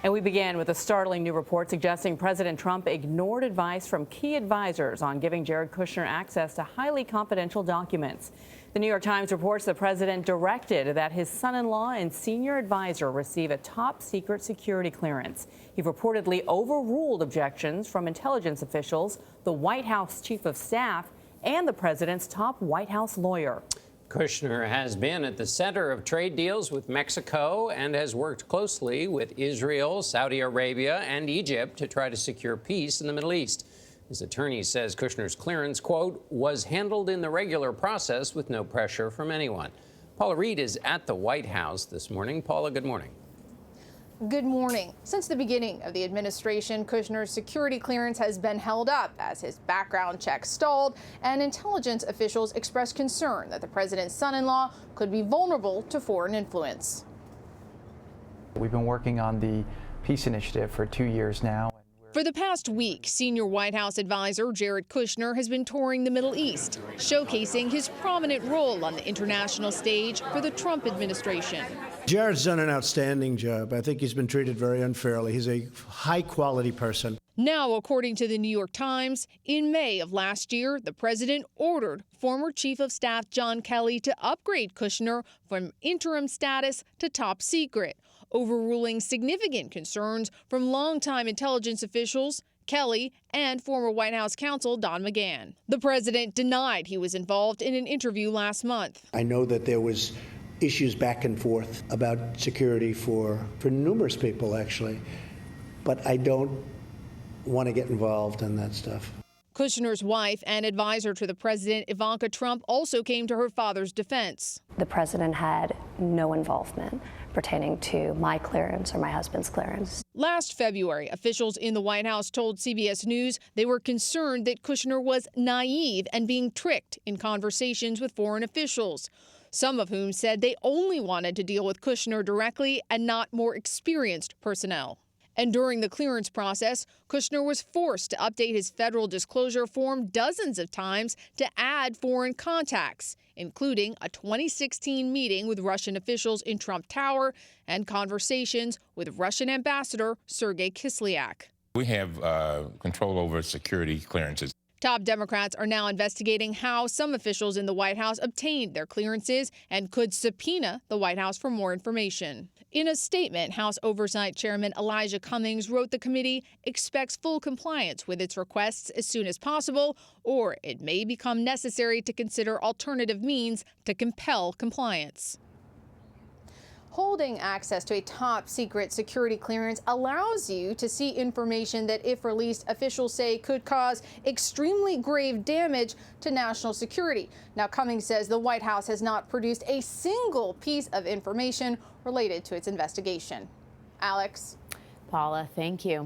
And we began with a startling new report suggesting President Trump ignored advice from key advisors on giving Jared Kushner access to highly confidential documents. The New York Times reports the president directed that his son-in-law and senior advisor receive a top-secret security clearance. He reportedly overruled objections from intelligence officials, the White House chief of staff, and the president's top White House lawyer. Kushner has been at the center of trade deals with Mexico and has worked closely with Israel, Saudi Arabia, and Egypt to try to secure peace in the Middle East. His attorney says Kushner's clearance, quote, was handled in the regular process with no pressure from anyone. Paula Reid is at the White House this morning. Paula, good morning. Good morning. Since the beginning of the administration, Kushner's security clearance has been held up as his background check stalled, and intelligence officials expressed concern that the president's son-in-law could be vulnerable to foreign influence. We've been working on the peace initiative for 2 years now. For the past week, senior White House advisor Jared Kushner has been touring the Middle East, showcasing his prominent role on the international stage for the Trump administration. Jared's done an outstanding job. I think he's been treated very unfairly. He's a high-quality person. Now, according to the New York Times, in May of last year, the president ordered former Chief of Staff John Kelly to upgrade Kushner from interim status to top secret, overruling significant concerns from longtime intelligence officials, Kelly, and former White House counsel Don McGahn. The president denied he was involved in an interview last month. I know that there was issues back and forth about security for numerous people, actually, but I don't want to get involved in that stuff. Kushner's wife and advisor to the president, Ivanka Trump, also came to her father's defense. The president had no involvement pertaining to my clearance or my husband's clearance. Last February, officials in the White House told CBS News they were concerned that Kushner was naive and being tricked in conversations with foreign officials, some of whom said they only wanted to deal with Kushner directly and not more experienced personnel. And during the clearance process, Kushner was forced to update his federal disclosure form dozens of times to add foreign contacts, including a 2016 meeting with Russian officials in Trump Tower and conversations with Russian Ambassador Sergei Kislyak. We have control over security clearances. Top Democrats are now investigating how some officials in the White House obtained their clearances and could subpoena the White House for more information. In a statement, House Oversight Chairman Elijah Cummings wrote the committee expects full compliance with its requests as soon as possible, or it may become necessary to consider alternative means to compel compliance. Holding access to a top-secret security clearance allows you to see information that, if released, officials say could cause extremely grave damage to national security. Now, Cummings says the White House has not produced a single piece of information related to its investigation. Alex. Paula, thank you.